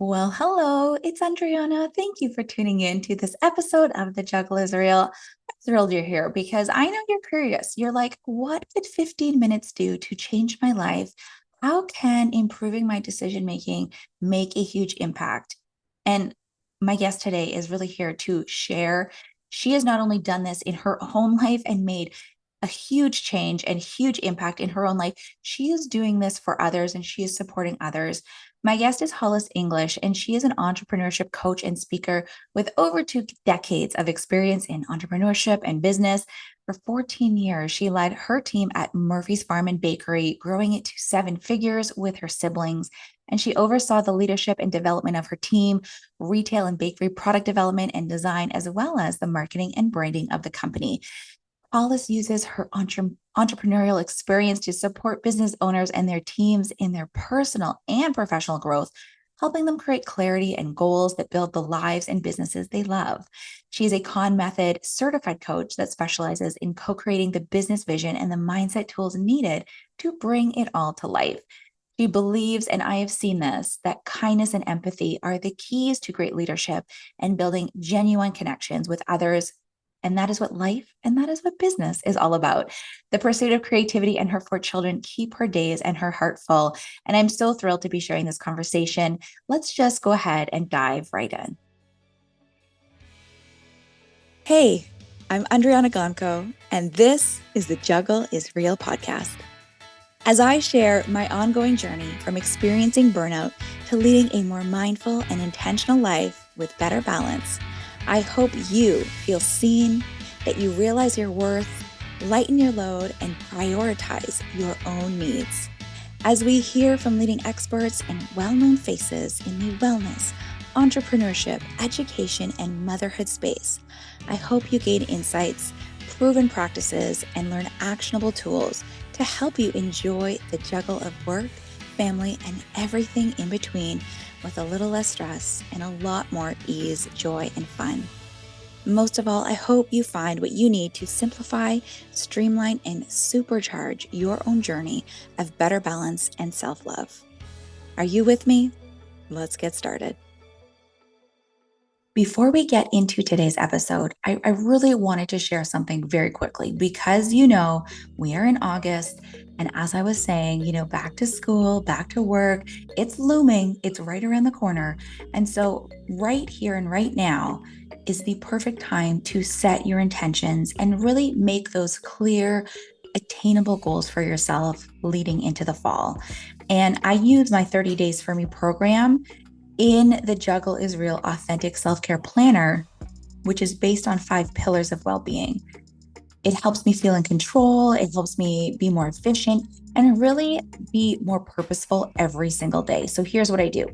Well, hello, it's Andryanna. Thank you for tuning in to this episode of the Juggle is Real. I'm thrilled you're here because I know you're curious. You're like, what could 15 minutes do to change my life? How can improving my decision making make a huge impact? And my guest today is really here to share. She has not only done this in her home life and made a huge change and huge impact in her own life, she is doing this for others and she is supporting others. My guest is Hollis English, and she is an entrepreneurship coach and speaker with over 2 decades of experience in entrepreneurship and business. For 14 years, she led her team at Murphy's Farm and Bakery, growing it to 7 figures with her siblings. And she oversaw the leadership and development of her team, retail and bakery product development and design, as well as the marketing and branding of the company. Hollis uses her entrepreneurial experience to support business owners and their teams in their personal and professional growth, helping them create clarity and goals that build the lives and businesses they love. She is a Con Method certified coach that specializes in co creating the business vision and the mindset tools needed to bring it all to life. She believes, and I have seen this, that kindness and empathy are the keys to great leadership and building genuine connections with others. And that is what life and that is what business is all about. The pursuit of creativity and her 4 children keep her days and her heart full. And I'm so thrilled to be sharing this conversation. Let's just go ahead and dive right in. Hey, I'm Andryanna, and this is the Juggle is Real podcast. As I share my ongoing journey from experiencing burnout to leading a more mindful and intentional life with better balance, I hope you feel seen, that you realize your worth, lighten your load, and prioritize your own needs. As we hear from leading experts and well-known faces in the wellness, entrepreneurship, education, and motherhood space, I hope you gain insights, proven practices, and learn actionable tools to help you enjoy the juggle of work, family, and everything in between with a little less stress and a lot more ease, joy, and fun. Most of all, I hope you find what you need to simplify, streamline, and supercharge your own journey of better balance and self-love. Are you with me? Let's get started. Before we get into today's episode, I really wanted to share something very quickly because, we are in August. And as I was saying, back to school, back to work, it's looming, it's right around the corner. And so, right here and right now is the perfect time to set your intentions and really make those clear, attainable goals for yourself leading into the fall. And I use my 30 Days for Me program in the Juggle is Real Authentic Self-Care Planner, which is based on 5 pillars of well-being. It helps me feel in control. It helps me be more efficient and really be more purposeful every single day. So here's what I do.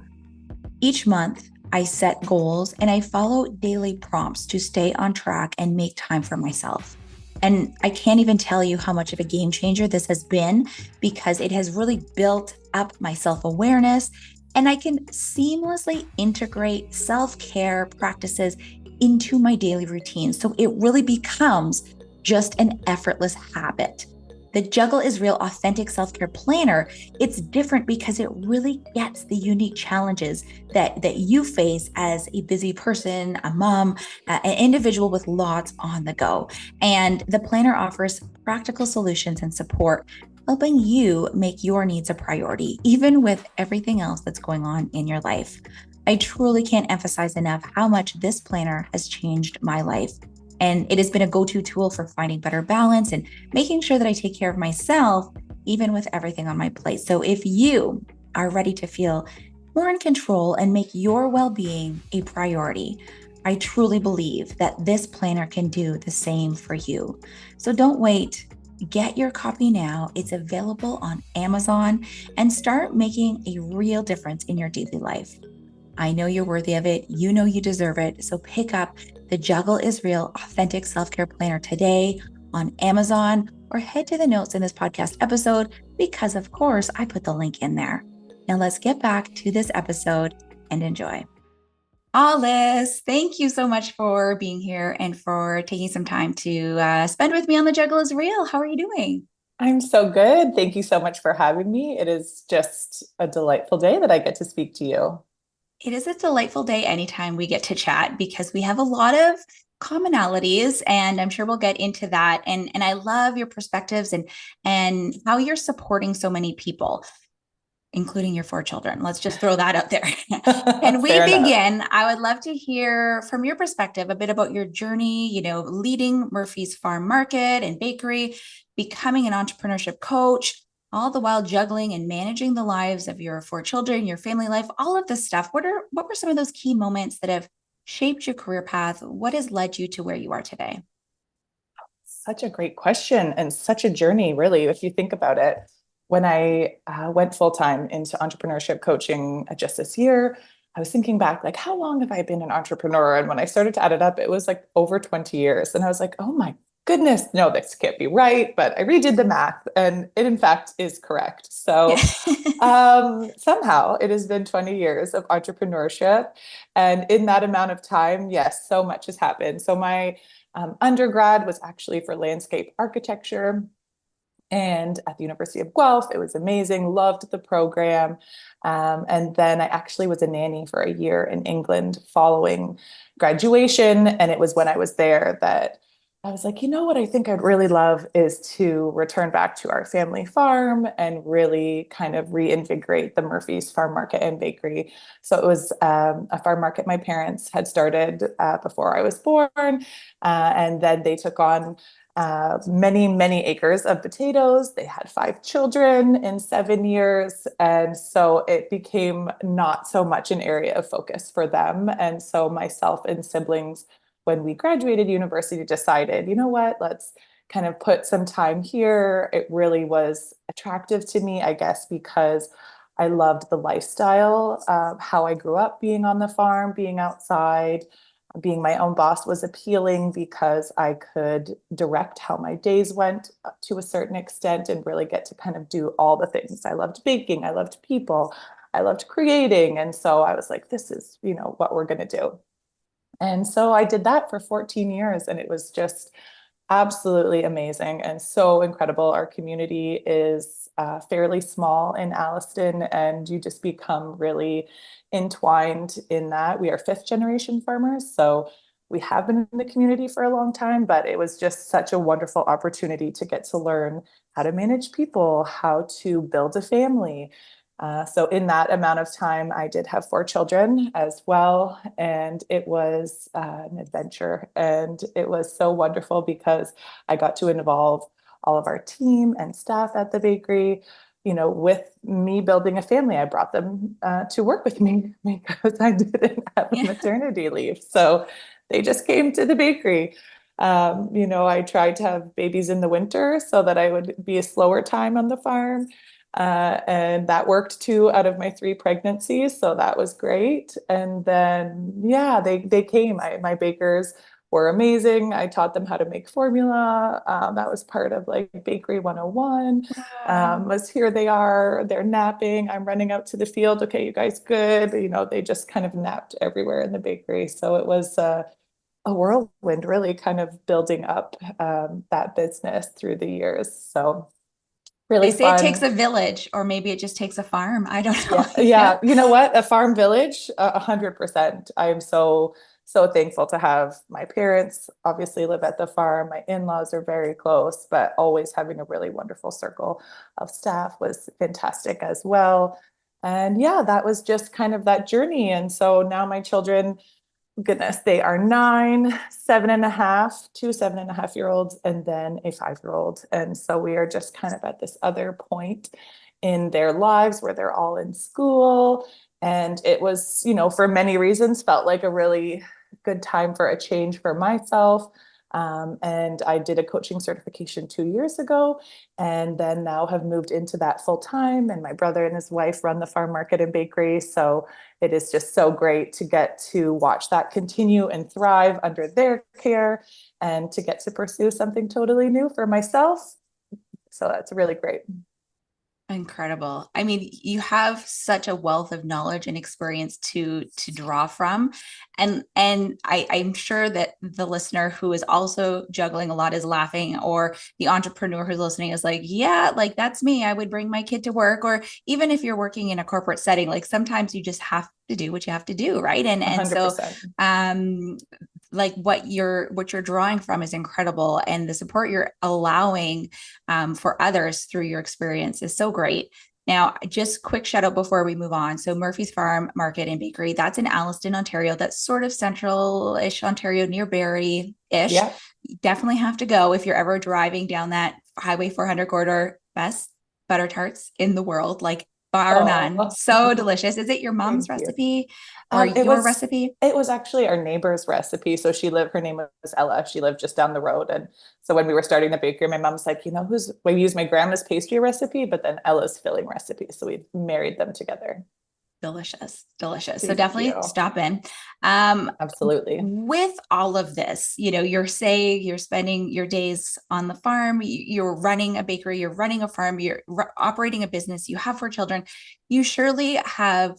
Each month, I set goals and I follow daily prompts to stay on track and make time for myself. And I can't even tell you how much of a game changer this has been because it has really built up my self-awareness, and I can seamlessly integrate self-care practices into my daily routine. So it really becomes just an effortless habit. The Juggle is Real Authentic Self-Care Planner, it's different because it really gets the unique challenges that you face as a busy person, a mom, an individual with lots on the go. And the planner offers practical solutions and support, helping you make your needs a priority, even with everything else that's going on in your life. I truly can't emphasize enough how much this planner has changed my life. And it has been a go-to tool for finding better balance and making sure that I take care of myself, even with everything on my plate. So if you are ready to feel more in control and make your well-being a priority, I truly believe that this planner can do the same for you. So don't wait. Get your copy now. It's available on Amazon and start making a real difference in your daily life. I know you're worthy of it. You know you deserve it. So pick up the Juggle is Real Authentic Self-Care Planner today on Amazon or head to the notes in this podcast episode because, of course, I put the link in there. Now let's get back to this episode and enjoy. Hollis, thank you so much for being here and for taking some time to spend with me on the Juggle is Real. How are you doing? I'm so good. Thank you so much for having me. It is just a delightful day that I get to speak to you. It is a delightful day anytime we get to chat because we have a lot of commonalities, and I'm sure we'll get into that. And I love your perspectives and how you're supporting so many people, including your four children. Let's just throw that out there. Can we Fair enough. begin? I would love to hear from your perspective a bit about your journey, leading Murphy's Farm Market and Bakery, becoming an entrepreneurship coach, all the while juggling and managing the lives of your four children, your family life, all of this stuff. What were some of those key moments that have shaped your career path? What has led you to where you are today? Such a great question and such a journey, really, if you think about it. When I went full time into entrepreneurship coaching just this year, I was thinking back, like, how long have I been an entrepreneur? And when I started to add it up, it was like over 20 years. And I was like, oh my goodness, no, this can't be right. But I redid the math, and it, in fact, is correct. Yeah. So somehow it has been 20 years of entrepreneurship. And in that amount of time, yes, so much has happened. So my undergrad was actually for landscape architecture. And at the University of Guelph, it was amazing, loved the program. And then I actually was a nanny for a year in England following graduation. And it was when I was there that I was like, you know what I think I'd really love is to return back to our family farm and really kind of reinvigorate the Murphy's Farm Market and Bakery. So it was a farm market my parents had started before I was born. And then they took on many, many acres of potatoes. They had 5 children in 7 years. And so it became not so much an area of focus for them. And so myself and siblings, when we graduated university, decided, you know what, let's kind of put some time here. It really was attractive to me, I guess, because I loved the lifestyle, how I grew up being on the farm, being outside. Being my own boss was appealing because I could direct how my days went to a certain extent and really get to kind of do all the things. I loved baking, I loved people, I loved creating. And so I was like, this is, what we're going to do. And so I did that for 14 years, and it was just absolutely amazing and so incredible. Our community is fairly small in Alliston, and you just become really entwined in that. We are fifth generation farmers, so we have been in the community for a long time, but it was just such a wonderful opportunity to get to learn how to manage people, how to build a family. So in that amount of time, I did have 4 children as well, and it was an adventure. And it was so wonderful because I got to involve all of our team and staff at the bakery. With me building a family, I brought them to work with me because I didn't have a Yeah. maternity leave. So they just came to the bakery. I tried to have babies in the winter so that I would be a slower time on the farm. And that worked 2 out of my 3 pregnancies. So that was great. And then, yeah, they came. My bakers were amazing. I taught them how to make formula. That was part of like Bakery 101. Wow. Was here they are, they're napping. I'm running out to the field. Okay, you guys good? They just kind of napped everywhere in the bakery. So it was a whirlwind, really kind of building up that business through the years. So They really say it takes fun. a village, or maybe it just takes a farm. I don't know. Yeah, Yeah. yeah. You know what? A farm village, 100%. I am so thankful to have my parents obviously live at the farm. My in-laws are very close, but always having a really wonderful circle of staff was fantastic as well. And yeah, that was just kind of that journey. And so now my children, goodness, they are 9, 7.5, 2 7.5-year-olds, and then a 5-year-old. And so we are just kind of at this other point in their lives where they're all in school. And it was, for many reasons, felt like a really good time for a change for myself. And I did a coaching certification 2 years ago, and then now have moved into that full time. And my brother and his wife run the farm market and bakery. So it is just so great to get to watch that continue and thrive under their care and to get to pursue something totally new for myself. So that's really great. Incredible. I mean, you have such a wealth of knowledge and experience to draw from. I'm sure that the listener who is also juggling a lot is laughing, or the entrepreneur who's listening is like, yeah, like that's me. I would bring my kid to work. Or even if you're working in a corporate setting, like sometimes you just have to do what you have to do, right? And so 100%. um like what you're drawing from is incredible, and the support you're allowing for others through your experience is so great. Now, just quick shout out before we move on. So Murphy's Farm Market and Bakery, that's in Alliston, Ontario. That's sort of central-ish Ontario, near Barrie-ish. Yeah. You definitely have to go if you're ever driving down that Highway 400 corridor. Best butter tarts in the world, like bar none. Oh, So delicious. Is it your mom's thank you. recipe or Um, it your was recipe? it was actually our neighbor's recipe. So her name was Ella. She lived just down the road. And so when we were starting the bakery, my mom's like, we use my grandma's pastry recipe, but then Ella's filling recipe. So we married them together. Delicious, delicious. So Thank definitely you. stop in. Um, Absolutely. with all of this, you're saying you're spending your days on the farm, you're running a bakery, you're running a farm, you're operating a business, you have 4 children. You surely have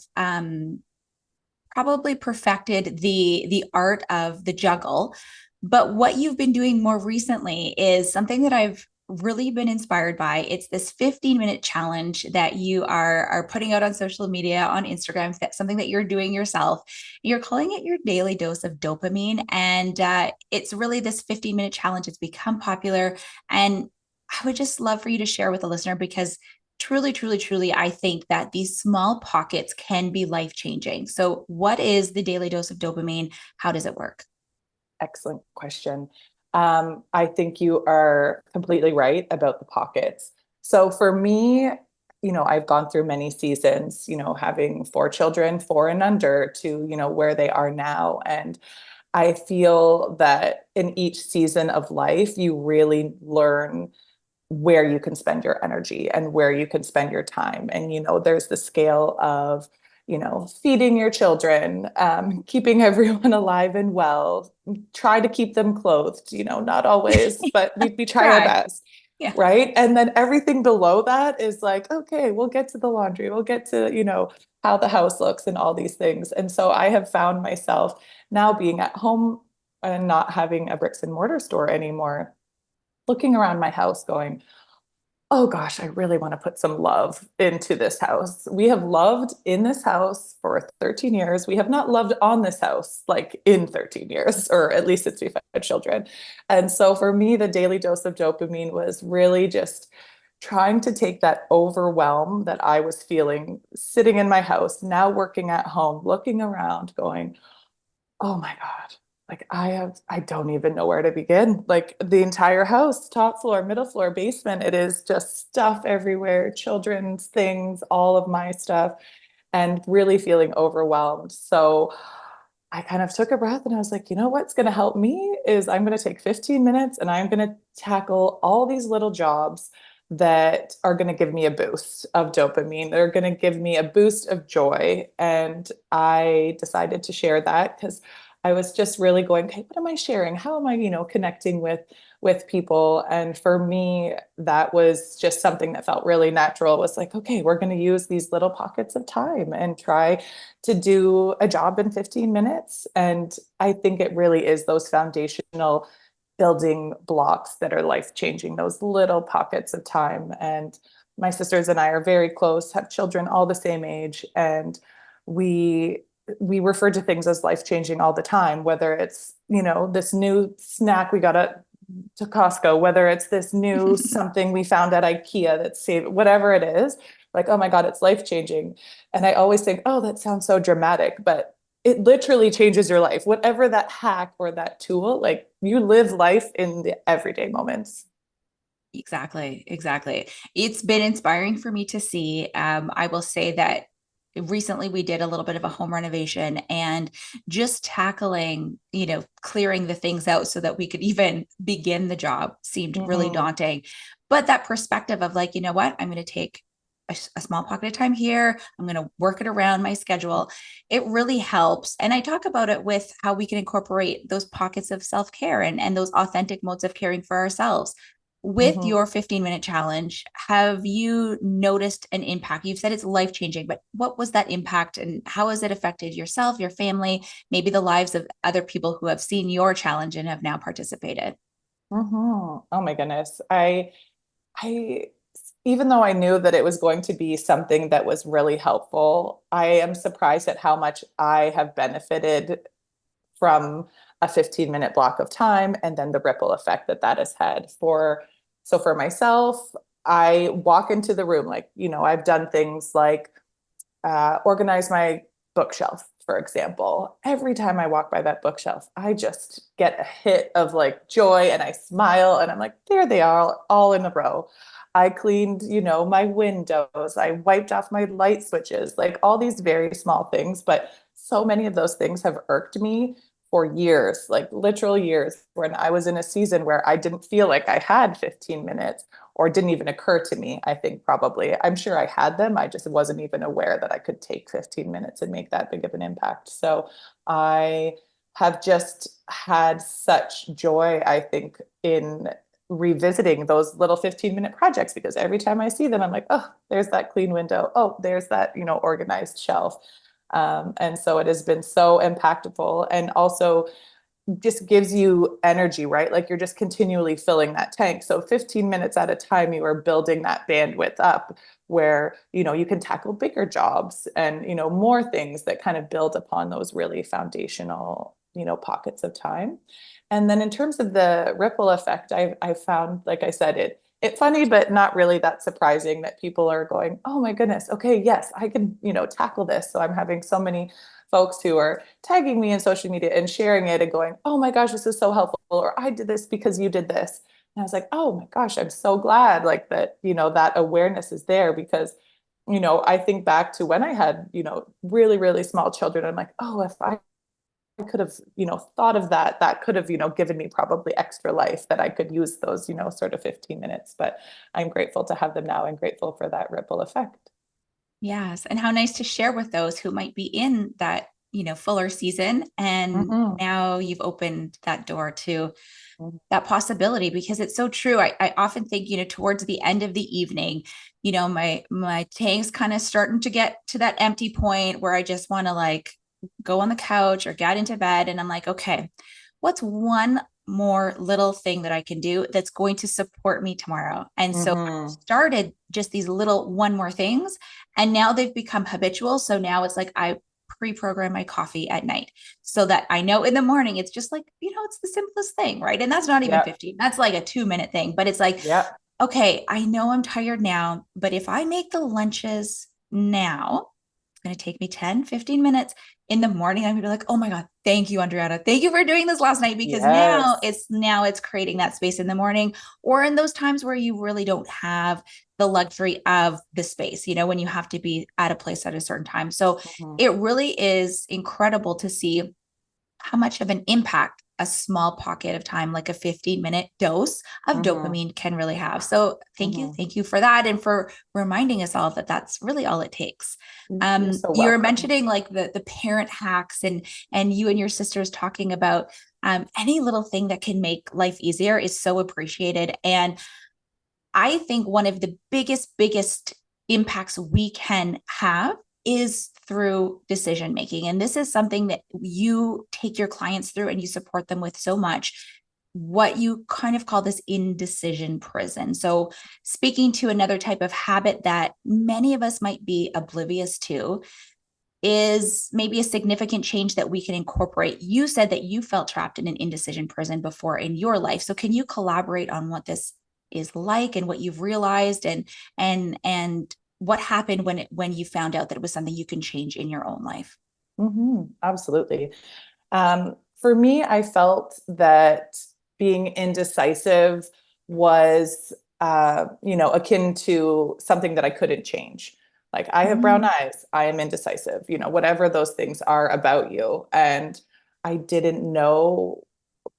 probably perfected the art of the juggle. But what you've been doing more recently is something that I've really been inspired by. It's this 15-minute challenge that you are putting out on social media, on Instagram. That's something that you're doing yourself. You're calling it your daily dose of dopamine, and it's really this 15-minute challenge. It's become popular, and I would just love for you to share with the listener, because truly, truly, truly, I think that these small pockets can be life changing. So, what is the daily dose of dopamine? How does it work? Excellent question. I think you are completely right about the pockets. So for me, I've gone through many seasons, having 4 children, 4 and under, to, where they are now. And I feel that in each season of life, you really learn where you can spend your energy and where you can spend your time. And, there's the scale of, feeding your children, keeping everyone alive and well, try to keep them clothed, not always, but we try our Try. best. Yeah. Right. And then everything below that is like, okay, we'll get to the laundry. We'll get to, how the house looks and all these things. And so I have found myself now being at home and not having a bricks and mortar store anymore, looking around my house going, oh gosh, I really want to put some love into this house. We have loved in this house for 13 years. We have not loved on this house like in 13 years, or at least since we've had children. And so for me, the daily dose of dopamine was really just trying to take that overwhelm that I was feeling sitting in my house, now working at home, looking around, going, oh my God. Like I don't even know where to begin. Like the entire house, top floor, middle floor, basement, it is just stuff everywhere, children's things, all of my stuff, and really feeling overwhelmed. So I kind of took a breath and I was like, what's going to help me is I'm going to take 15 minutes and I'm going to tackle all these little jobs that are going to give me a boost of dopamine. They're going to give me a boost of joy. And I decided to share that because I was just really going, okay, what am I sharing? How am I, connecting with people? And for me, that was just something that felt really natural. It was like, okay, we're going to use these little pockets of time and try to do a job in 15 minutes. And I think it really is those foundational building blocks that are life changing, those little pockets of time. And my sisters and I are very close, have children all the same age, and we we refer to things as life changing all the time, whether it's, this new snack we got to Costco, whether it's this new something we found at IKEA that's saved, whatever it is, like, oh my God, it's life changing. And I always think, oh, that sounds so dramatic, but it literally changes your life. Whatever that hack or that tool, like you live life in the everyday moments. Exactly, exactly. It's been inspiring for me to see. I will say that recently we did a little bit of a home renovation, and just tackling, clearing the things out so that we could even begin the job seemed really Mhm. daunting. But that perspective of like, you know what, I'm going to take a small pocket of time here. I'm going to work it around my schedule. It really helps. And I talk about it with how we can incorporate those pockets of self care and those authentic modes of caring for ourselves. With Mhm. your 15-minute challenge, have you noticed an impact? You've said it's life changing, but what was that impact and how has it affected yourself, your family, maybe the lives of other people who have seen your challenge and have now participated? Oh my goodness. I, even though I knew that it was going to be something that was really helpful, I am surprised at how much I have benefited from a 15-minute block of time and then the ripple effect that that has had for myself. I walk into the room, like, I've done things like organize my bookshelf, for example. Every time I walk by that bookshelf, I just get a hit of like joy and I smile and I'm like, there they are, all in a row. I cleaned, my windows. I wiped off my light switches, like all these very small things. But so many of those things have irked me for years, like literal years, when I was in a season where I didn't feel like I had 15 minutes or didn't even occur to me. I think probably, I'm sure I had them. I just wasn't even aware that I could take 15 minutes and make that big of an impact. So I have just had such joy, I think, in revisiting those little 15-minute projects because every time I see them, I'm like, oh, there's that clean window. Oh, there's that, organized shelf. And so it has been so impactful and also just gives you energy, right? Like you're just continually filling that tank. So 15 minutes at a time, you are building that bandwidth up where, you can tackle bigger jobs and, more things that kind of build upon those really foundational, pockets of time. And then in terms of the ripple effect, I found, like I said, it funny, but not really that surprising that people are going, oh my goodness, okay, yes, I can, tackle this. So I'm having so many folks who are tagging me in social media and sharing it and going, oh my gosh, this is so helpful. Or I did this because you did this. And I was like, oh my gosh, I'm so glad like that, that awareness is there because, I think back to when I had, really, really small children. I'm like, oh, if I could have, thought of that, that could have, given me probably extra life that I could use those, sort of 15 minutes. But I'm grateful to have them now and grateful for that ripple effect. Yes. And how nice to share with those who might be in that, fuller season. And Mhm. now you've opened that door to Mhm. that possibility because it's so true. I often think, towards the end of the evening, my tank's kind of starting to get to that empty point where I just want to like go on the couch or get into bed. And I'm like, okay, what's one more little thing that I can do that's going to support me tomorrow? And so I Mhm. started just these little one more things. And now they've become habitual. So now it's like I pre-program my coffee at night so that I know in the morning it's just like, it's the simplest thing, right? And that's not even Yeah. 15. That's like a 2-minute thing, but it's like, Yeah. okay, I know I'm tired now, but if I make the lunches now, it's going to take me 10, 15 minutes in the morning. I'm going to be like, oh my God, thank you, Andryanna. Thank you for doing this last night because Yes. now it's creating that space in the morning or in those times where you really don't have the luxury of the space, when you have to be at a place at a certain time. So Mhm. it really is incredible to see how much of an impact a small pocket of time, like a 15-minute dose of Mhm. dopamine, can really have. So, thank you. Mhm. Thank you for that. And for reminding us all that that's really all it takes. You're so You were welcome. mentioning like the parent hacks and you and your sisters talking about any little thing that can make life easier is so appreciated. And I think one of the biggest impacts we can have is through decision making. And this is something that you take your clients through and you support them with so much. What you kind of call this indecision prison. So, speaking to another type of habit that many of us might be oblivious to, is maybe a significant change that we can incorporate. You said that you felt trapped in an indecision prison before in your life. So can you collaborate on what this is like and what you've realized and what happened when you found out that it was something you can change in your own life? Absolutely. For me, I felt that being indecisive was, akin to something that I couldn't change. Like I have brown Mm, eyes, I am indecisive, whatever those things are about you. And I didn't know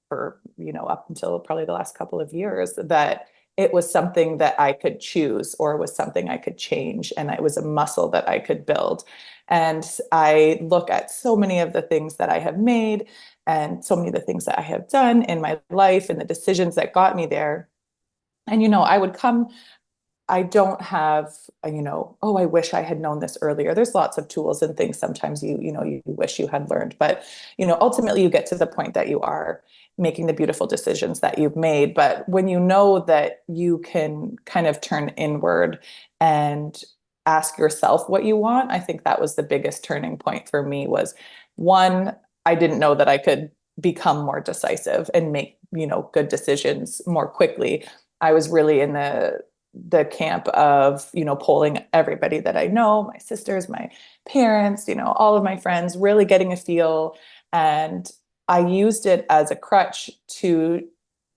for, up until probably the last couple of years that it was something that I could choose or was something I could change. And it was a muscle that I could build. And I look at so many of the things that I have made and so many of the things that I have done in my life and the decisions that got me there. And, I would come, I don't have, oh, I wish I had known this earlier. There's lots of tools and things sometimes you wish you had learned, but, ultimately you get to the point that you are making the beautiful decisions that you've made. But when you know that you can kind of turn inward and ask yourself what you want, I think that was the biggest turning point for me was one, I didn't know that I could become more decisive and make, good decisions more quickly. I was really in the camp of, polling everybody that I know, my sisters, my parents, all of my friends, really getting a feel. And I used it as a crutch to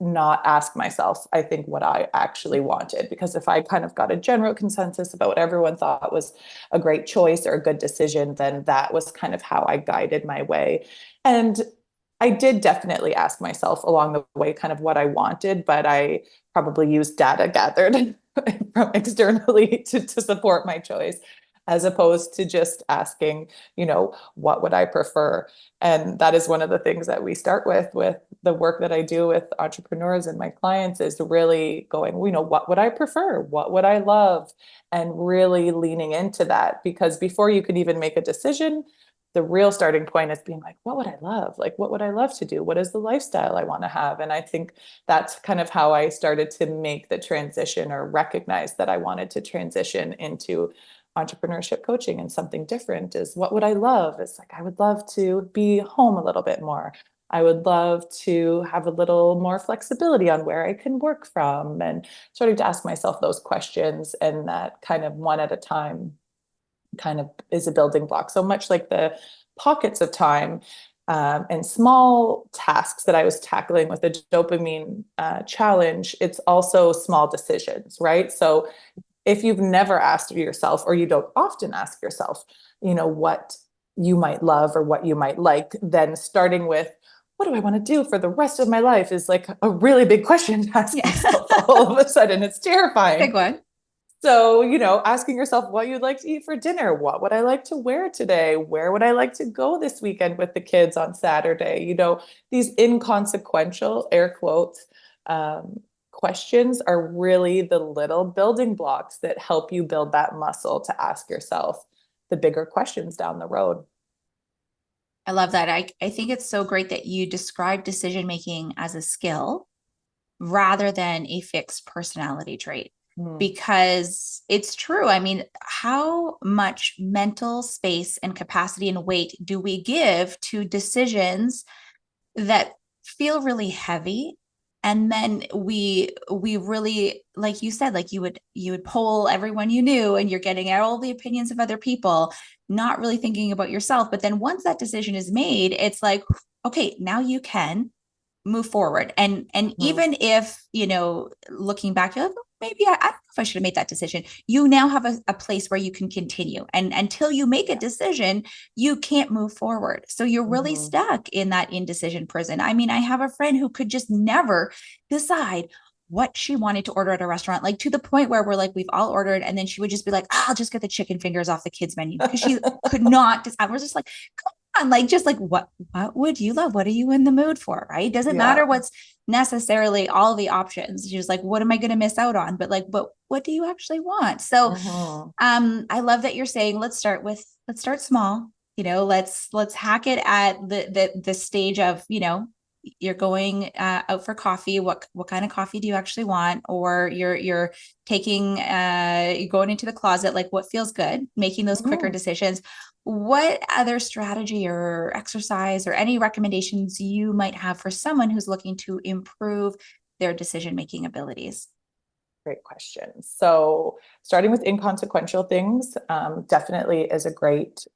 not ask myself, I think, what I actually wanted. Because if I kind of got a general consensus about what everyone thought was a great choice or a good decision, then that was kind of how I guided my way. And I did definitely ask myself along the way kind of what I wanted, but I probably used data gathered from externally to support my choice, as opposed to just asking, what would I prefer? And that is one of the things that we start with the work that I do with entrepreneurs and my clients is really going, what would I prefer? What would I love? And really leaning into that, because before you could even make a decision, the real starting point is being like, what would I love? Like, what would I love to do? What is the lifestyle I want to have? And I think that's kind of how I started to make the transition or recognize that I wanted to transition into entrepreneurship coaching and something different is what would I love? It's like, I would love to be home a little bit more. I would love to have a little more flexibility on where I can work from and starting to ask myself those questions, and that kind of one at a time kind of is a building block. So much like the pockets of time and small tasks that I was tackling with the dopamine challenge, it's also small decisions, right? So if you've never asked yourself, or you don't often ask yourself, what you might love or what you might like, then starting with, what do I want to do for the rest of my life is like a really big question to ask Yeah. yourself all of a sudden. It's terrifying. Big one. So, asking yourself what you'd like to eat for dinner, what would I like to wear today? Where would I like to go this weekend with the kids on Saturday? These inconsequential, air quotes, questions are really the little building blocks that help you build that muscle to ask yourself the bigger questions down the road. I love that. I think it's so great that you describe decision making as a skill rather than a fixed personality trait, Mm. because it's true. I mean, how much mental space and capacity and weight do we give to decisions that feel really heavy? And then we really, like you said, like you would poll everyone you knew, and you're getting all the opinions of other people, not really thinking about yourself. But then once that decision is made, it's like, okay, now you can move forward. And Mhm. even if, looking back, you're like, "Oh, maybe I don't know if I should have made that decision." You now have a place where you can continue. And until you make a Yeah. decision, you can't move forward. So you're really Mhm. stuck in that indecision prison. I mean, I have a friend who could just never decide what she wanted to order at a restaurant, like to the point where we're like, we've all ordered. And then she would just be like, I'll just get the chicken fingers off the kids menu, because she could not decide. We're just like, on, like, just like, what would you love? What are you in the mood for? Right? Doesn't matter Yeah. what's necessarily all the options. You're just like, what am I going to miss out on? But like, but what do you actually want? So Mhm. I love that you're saying, let's start small. Let's hack it at the stage of, you're going out for coffee. What kind of coffee do you actually want? Or you're taking you're going into the closet, like what feels good, making those quicker Mhm. decisions. What other strategy or exercise or any recommendations you might have for someone who's looking to improve their decision making abilities? Great question. So, starting with inconsequential things definitely is a great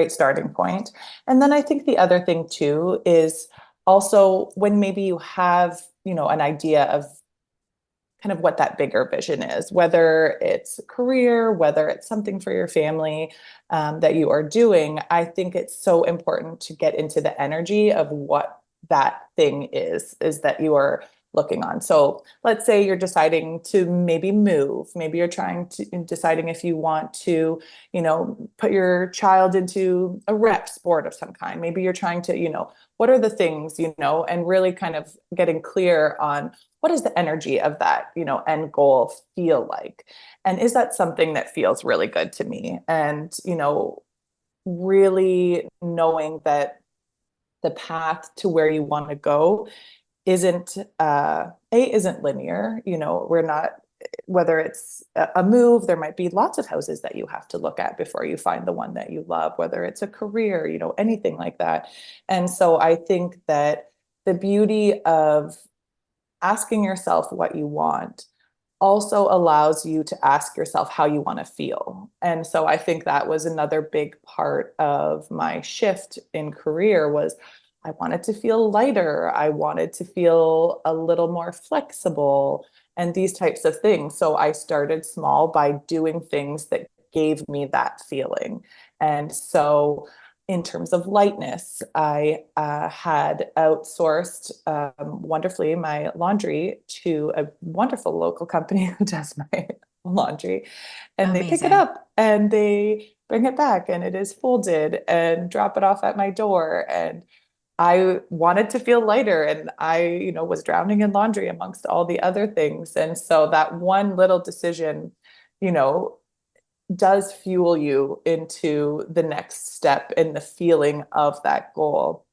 starting point. And then I think the other thing too is also when maybe you have an idea of kind of what that bigger vision is, whether it's career, whether it's something for your family that you are doing. I think it's so important to get into the energy of what that thing is that you are looking on. So let's say you're deciding to maybe move, maybe you're trying to deciding if you want to, put your child into a rep sport of some kind. Maybe you're trying to, what are the things, and really kind of getting clear on what does the energy of that, end goal feel like? And is that something that feels really good to me? And, really knowing that the path to where you want to go isn't linear. We're not, whether it's a move, there might be lots of houses that you have to look at before you find the one that you love, whether it's a career, anything like that. And so I think that the beauty of asking yourself what you want also allows you to ask yourself how you want to feel. And so I think that was another big part of my shift in career was I wanted to feel lighter. I wanted to feel a little more flexible and these types of things. So I started small by doing things that gave me that feeling. And so in terms of lightness, I had outsourced wonderfully my laundry to a wonderful local company who does my laundry. And they pick it Amazing. up and they bring it back and it is folded and drop it off at my door. And I wanted to feel lighter and I, was drowning in laundry amongst all the other things. And so that one little decision, you know, does fuel you into the next step in the feeling of that goal.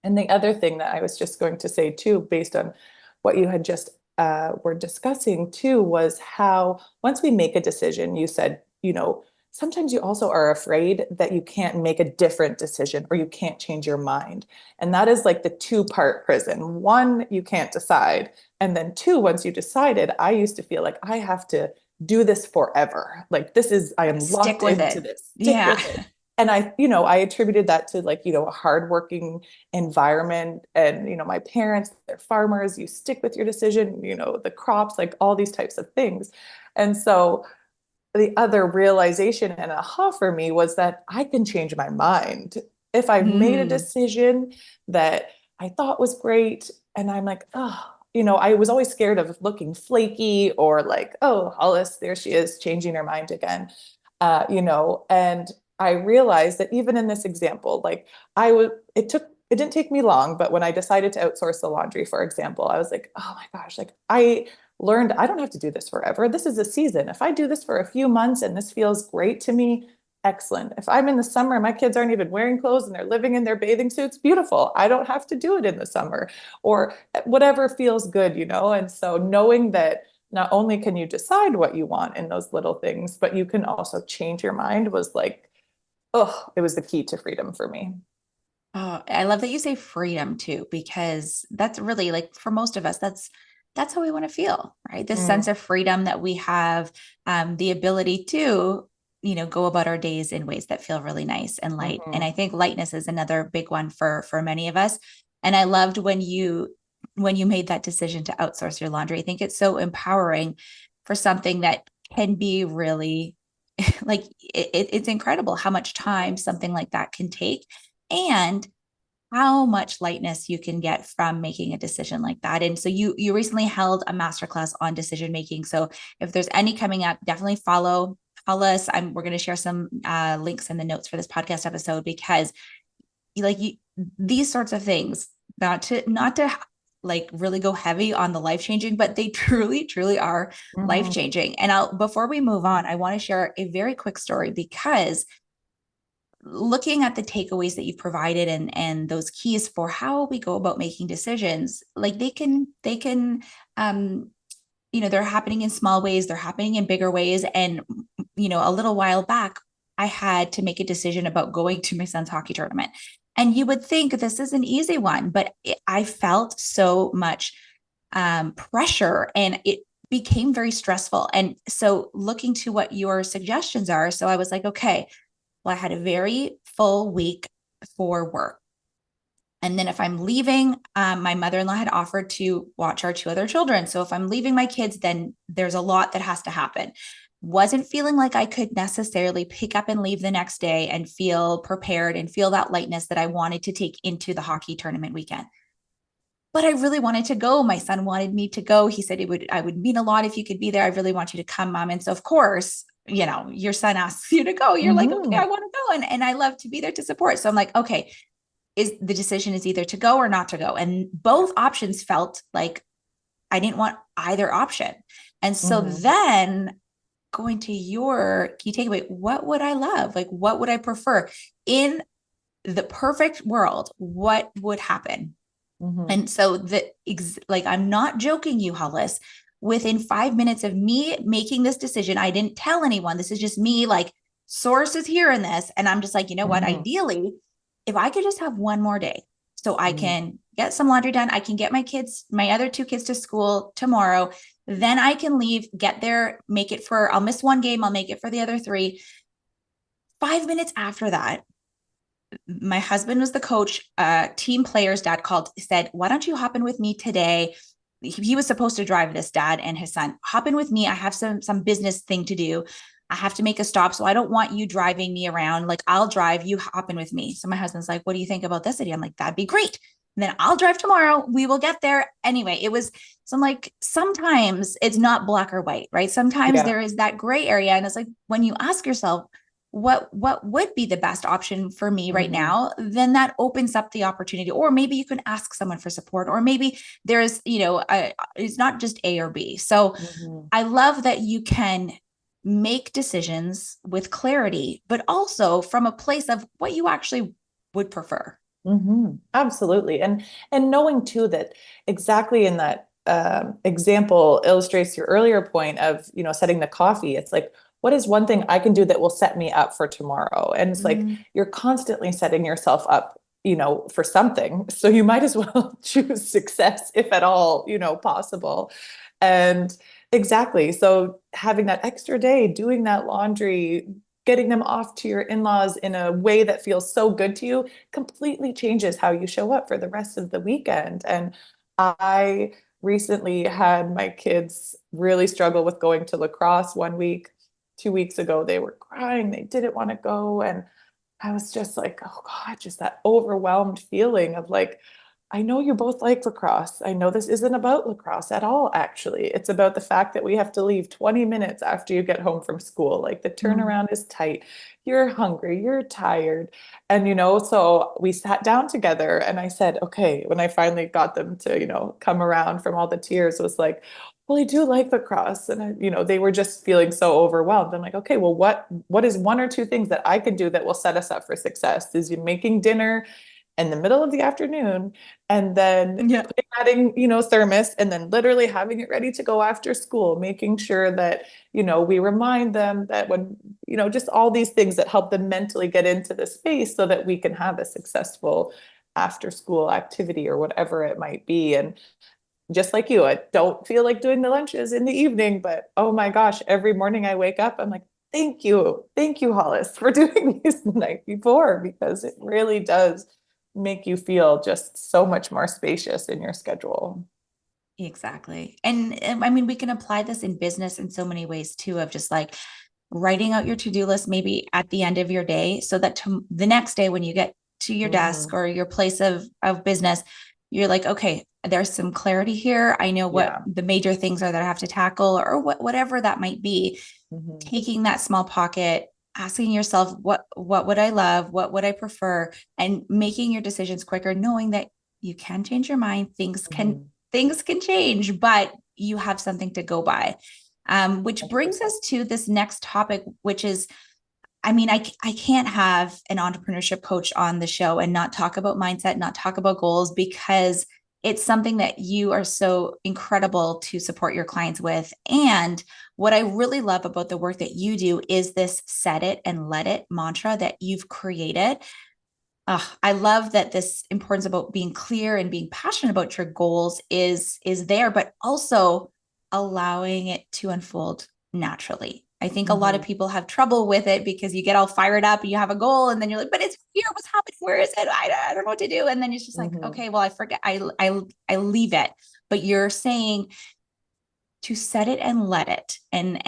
And the other thing that I was just going to say too, based on what you had just were discussing too, was how once we make a decision, you said, sometimes you also are afraid that you can't make a different decision or you can't change your mind. And that is like the two-part prison. One, you can't decide. And then two, once you decided, I used to feel like I have to do this forever. Like I am Stick locked with into it. this, stick Yeah. with it. And I attributed that to like, a hardworking environment and, my parents, they're farmers, you stick with your decision, the crops, like all these types of things. And so the other realization and aha for me was that I can change my mind. If I've made a Mm. decision that I thought was great, and I'm like, oh, I was always scared of looking flaky or like, oh, Hollis, there she is changing her mind again. And I realized that even in this example, like it didn't take me long, but when I decided to outsource the laundry, for example, I was like, oh my gosh, like I learned I don't have to do this forever. This is a season. If I do this for a few months and this feels great to me, excellent. If I'm in the summer and my kids aren't even wearing clothes and they're living in their bathing suits, beautiful. I don't have to do it in the summer or whatever feels good, And so knowing that not only can you decide what you want in those little things, but you can also change your mind was like, oh, it was the key to freedom for me. Oh, I love that you say freedom too, because that's really like for most of us, that's how we want to feel, right? This sense Mm, of freedom that we have, the ability to, go about our days in ways that feel really nice and light. And I mhm. think lightness is another big one for many of us. And I loved when you made that decision to outsource your laundry. I think it's so empowering for something that can be really like it's incredible how much time something like that can take and how much lightness you can get from making a decision like that. And so you recently held a masterclass on decision making. So if there's any coming up, definitely follow us. We're going to share some links in the notes for this podcast episode because you, these sorts of things, not to like really go heavy on the life changing, but they truly are life Mhm. changing. And before we move on, I want to share a very quick story because looking at the takeaways that you've provided and those keys for how we go about making decisions, like they can they're happening in small ways, they're happening in bigger ways. And a little while back I had to make a decision about going to my son's hockey tournament, and you would think this is an easy one, but I felt so much pressure and it became very stressful. And so looking to what your suggestions are, so I was like, okay, well, I had a very full week for work. And then if I'm leaving, my mother-in-law had offered to watch our two other children. So if I'm leaving my kids, then there's a lot that has to happen. Wasn't feeling like I could necessarily pick up and leave the next day and feel prepared and feel that lightness that I wanted to take into the hockey tournament weekend. but I really wanted to go. My son wanted me to go. He said I would mean a lot if you could be there. I really want you to come, mom. And so of course, your son asks you to go. You're like, okay, Mm-hmm. I want to go. And I love to be there to support. So I'm like, okay, is the decision is either to go or not to go. And Yeah. both options felt like I didn't want either option. And so Mm-hmm. then going to your key takeaway, what would I love? Like, what would I prefer? In the perfect world, what would happen? Mm-hmm. And so like, I'm not joking you, Hollis. Within 5 minutes of me making this decision, I didn't tell anyone. This is just me, like, sources here in this. And I'm just like, you know what? Mm-hmm. Ideally, if I could just have one more day so I Mm-hmm. can get some laundry done, I can get my other two kids to school tomorrow. Then I can leave, get there, I'll miss one game, I'll make it for the other three. 5 minutes after that, my husband was the coach, team player's dad called, said, why don't you hop in with me today? He was supposed to drive this, dad and his son. Hop in with me. I have some business thing to do. I have to make a stop. So I don't want you driving me around. Like, I'll drive, you hop in with me. So my husband's like, what do you think about this idea? I'm like, that'd be great. And then I'll drive tomorrow. We will get there. Anyway, so I'm like, sometimes it's not black or white, right? Sometimes Yeah. there is that gray area. And it's like, when you ask yourself, what would be the best option for me right Mm-hmm. now, then that opens up the opportunity. Or maybe you can ask someone for support, or maybe there's, it's not just A or B. So Mm-hmm. I love that you can make decisions with clarity, but also from a place of what you actually would prefer. Mm-hmm. Absolutely. And knowing too that exactly in that example illustrates your earlier point of, setting the coffee. It's like, what is one thing I can do that will set me up for tomorrow? And it's like Mm, you're constantly setting yourself up, for something. So you might as well choose success if at all, possible. And exactly. So having that extra day, doing that laundry, getting them off to your in-laws in a way that feels so good to you completely changes how you show up for the rest of the weekend. And I recently had my kids really struggle with going to lacrosse one week. 2 weeks ago, they were crying. They didn't want to go. And I was just like, oh God, just that overwhelmed feeling of like, I know you both like lacrosse. I know this isn't about lacrosse at all, actually. It's about the fact that we have to leave 20 minutes after you get home from school. Like the mm, turnaround is tight. You're hungry, you're tired. And, so we sat down together and I said, okay, when I finally got them to, come around from all the tears, was like, well, I do like lacrosse. And they were just feeling so overwhelmed. I'm like, okay, well, what is one or two things that I could do that will set us up for success? Is you making dinner in the middle of the afternoon and then yeah. adding, thermos and then literally having it ready to go after school, making sure that, we remind them that when, just all these things that help them mentally get into the space so that we can have a successful after school activity or whatever it might be. And just like you, I don't feel like doing the lunches in the evening, but oh my gosh, every morning I wake up, I'm like, thank you. Thank you, Hollis, for doing these the night before, because it really does make you feel just so much more spacious in your schedule. Exactly. And I mean, we can apply this in business in so many ways too, of just like writing out your to-do list maybe at the end of your day, so that the next day when you get to your desk Hmm. or your place of business, you're like, okay, there's some clarity here. I know what Yeah. the major things are that I have to tackle, or whatever that might be. Hmm. Taking that small pocket, asking yourself, what would I love? What would I prefer? And making your decisions quicker, knowing that you can change your mind. Hmm. Things can change, but you have something to go by. Which brings 100%. us to this next topic, which is, I mean, I can't have an entrepreneurship coach on the show and not talk about mindset, not talk about goals, because it's something that you are so incredible to support your clients with. And what I really love about the work that you do is this set it and let it mantra that you've created. I love that this importance about being clear and being passionate about your goals is there, but also allowing it to unfold naturally. I think a lot of Hmm. people have trouble with it because you get all fired up and you have a goal, and then you're like, but it's here, what's happening, where is it? I don't know what to do. And then it's just like, Hmm. okay, well, I forget, I leave it. But you're saying to set it and let it. And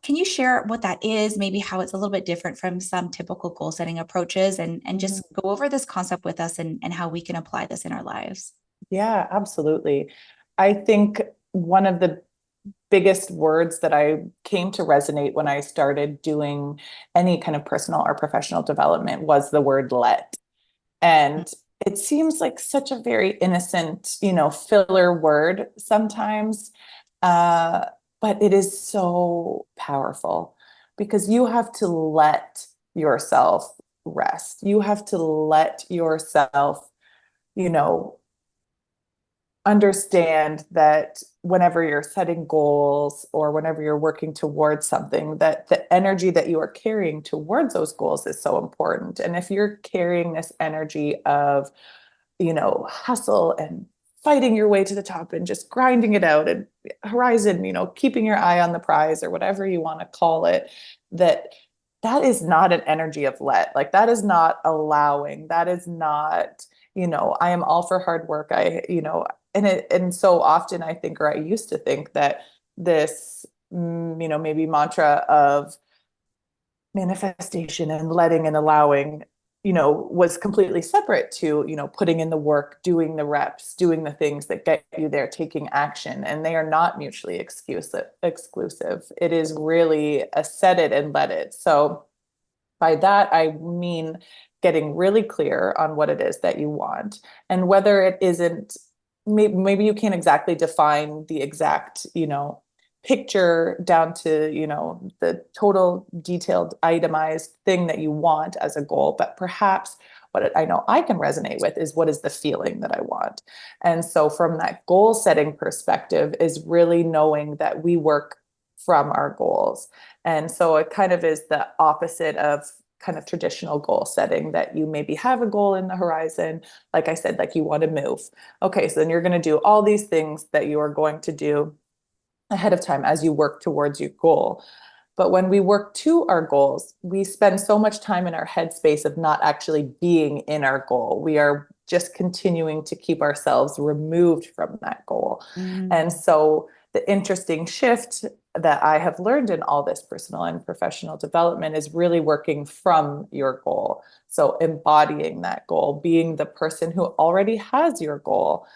can you share what that is, maybe how it's a little bit different from some typical goal setting approaches, and just Hmm. go over this concept with us, and how we can apply this in our lives? Yeah, absolutely. I think one of the biggest words that I came to resonate when I started doing any kind of personal or professional development was the word let. And it seems like such a very innocent, filler word sometimes. Uh, but it is so powerful because you have to let yourself rest. You have to let yourself, you know, understand that whenever you're setting goals or whenever you're working towards something, that the energy that you are carrying towards those goals is so important. And if you're carrying this energy of, hustle and fighting your way to the top and just grinding it out and horizon, keeping your eye on the prize or whatever you want to call it, that is not an energy of let. Like that is not allowing. That is not, I am all for hard work. And so often I think, or I used to think that this, maybe mantra of manifestation and letting and allowing, was completely separate to, putting in the work, doing the reps, doing the things that get you there, taking action. And they are not mutually exclusive. It is really a set it and let it. So by that, I mean getting really clear on what it is that you want and whether it isn't, maybe you can't exactly define the exact, picture down to, the total detailed itemized thing that you want as a goal, but perhaps what I know I can resonate with is what is the feeling that I want. And so from that goal setting perspective is really knowing that we work from our goals. And so it kind of is the opposite of kind of traditional goal setting that you maybe have a goal in the horizon. Like I said, like you want to move. Okay, so then you're going to do all these things that you are going to do ahead of time as you work towards your goal. But when we work to our goals, we spend so much time in our headspace of not actually being in our goal. We are just continuing to keep ourselves removed from that goal. And Mm. so the interesting shift that I have learned in all this personal and professional development is really working from your goal. So embodying that goal, being the person who already has your goal.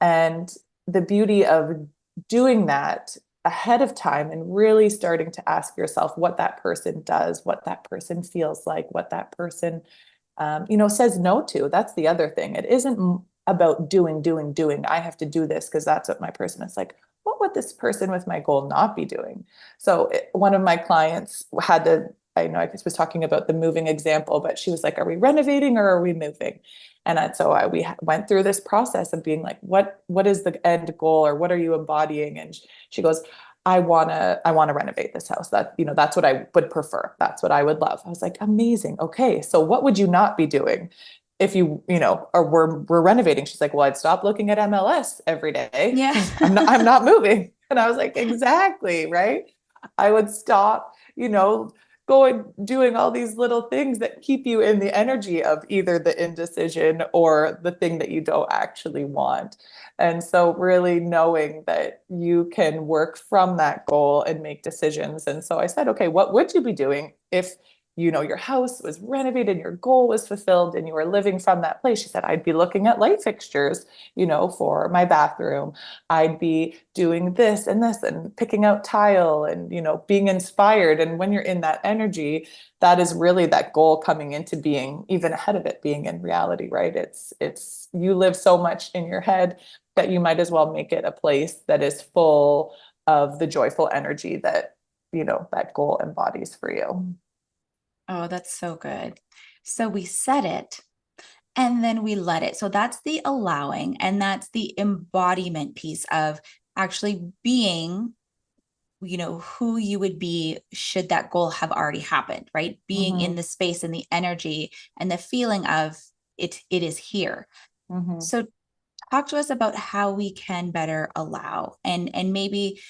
And the beauty of doing that ahead of time and really starting to ask yourself what that person does, what that person feels like, what that person, says no to. That's the other thing. It isn't about doing. I have to do this because that's what my person is like. What would this person with my goal not be doing? So one of my clients had to, I know I was talking about the moving example, but she was like, are we renovating or are we moving? And so we went through this process of being like, what is the end goal or what are you embodying? And she goes, I want to renovate this house. That's what I would prefer. That's what I would love. I was like, amazing. Okay. So what would you not be doing if or we're renovating? She's like, well, I'd stop looking at MLS every day Yeah. because I'm not moving. And I was like, exactly, right? I would stop, going doing all these little things that keep you in the energy of either the indecision or the thing that you don't actually want. And so really knowing that you can work from that goal and make decisions. And so I said, okay, what would you be doing if your house was renovated, your goal was fulfilled, and you were living from that place? She said, I'd be looking at light fixtures, for my bathroom. I'd be doing this and picking out tile and, being inspired. And when you're in that energy, that is really that goal coming into being, even ahead of it being in reality, right? It's you live so much in your head that you might as well make it a place that is full of the joyful energy that, that goal embodies for you. Oh, that's so good. So we set it and then we let it. So that's the allowing, and that's the embodiment piece of actually being, who you would be should that goal have already happened, right? Being in Mm-hmm. the space and the energy and the feeling of it is here. Mm-hmm. So talk to us about how we can better allow, and maybe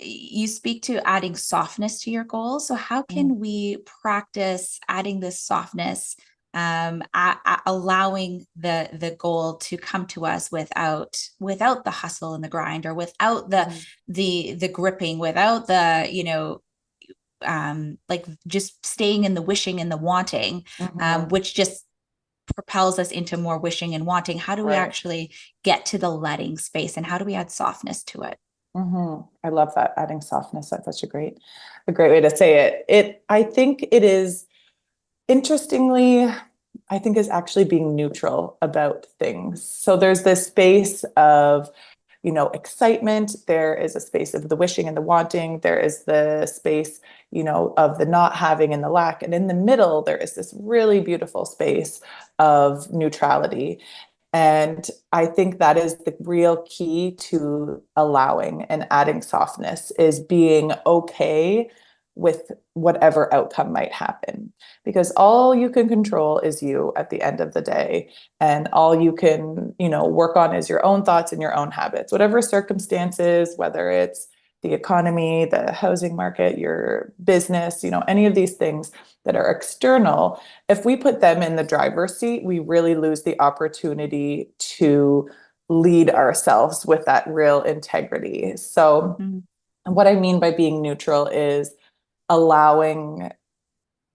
you speak to adding softness to your goals. So how can we practice adding this softness, allowing the goal to come to us without the hustle and the grind, or without Mm-hmm. the gripping, without the like just staying in the wishing and the wanting, Mm-hmm. which just propels us into more wishing and wanting? How do we Right. actually get to the letting space, and how do we add softness to it? I love that, adding softness. That's such a great way to say it. I think it is, interestingly, I think is actually being neutral about things. So there's this space of, excitement. There is a space of the wishing and the wanting. There is the space, of the not having and the lack. And in the middle, there is this really beautiful space of neutrality. And I think that is the real key to allowing and adding softness, is being okay with whatever outcome might happen. Because all you can control is you at the end of the day. And all you can, work on is your own thoughts and your own habits, whatever circumstances, whether it's the economy, the housing market, your business, any of these things that are external. If we put them in the driver's seat, we really lose the opportunity to lead ourselves with that real integrity. So, Mm-hmm. what I mean by being neutral is allowing,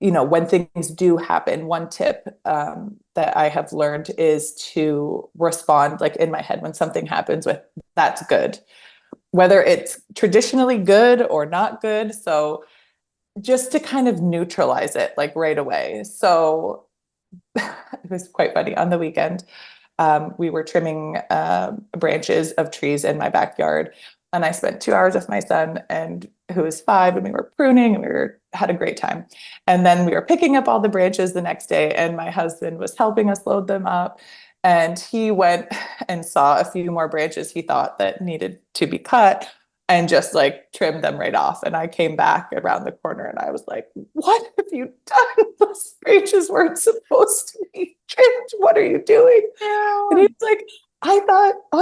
when things do happen. One tip that I have learned is to respond, like in my head, when something happens, with "that's good," whether it's traditionally good or not good. So, just to kind of neutralize it like right away. So it was quite funny. On the weekend, we were trimming branches of trees in my backyard. And I spent 2 hours with my son, and who was 5, and we were pruning, and had a great time. And then we were picking up all the branches the next day, and my husband was helping us load them up. And he went and saw a few more branches he thought that needed to be cut, and just like trimmed them right off. And I came back around the corner, and I was like, "What have you done? Those branches weren't supposed to be trimmed. What are you doing?" And he Yeah. was like, I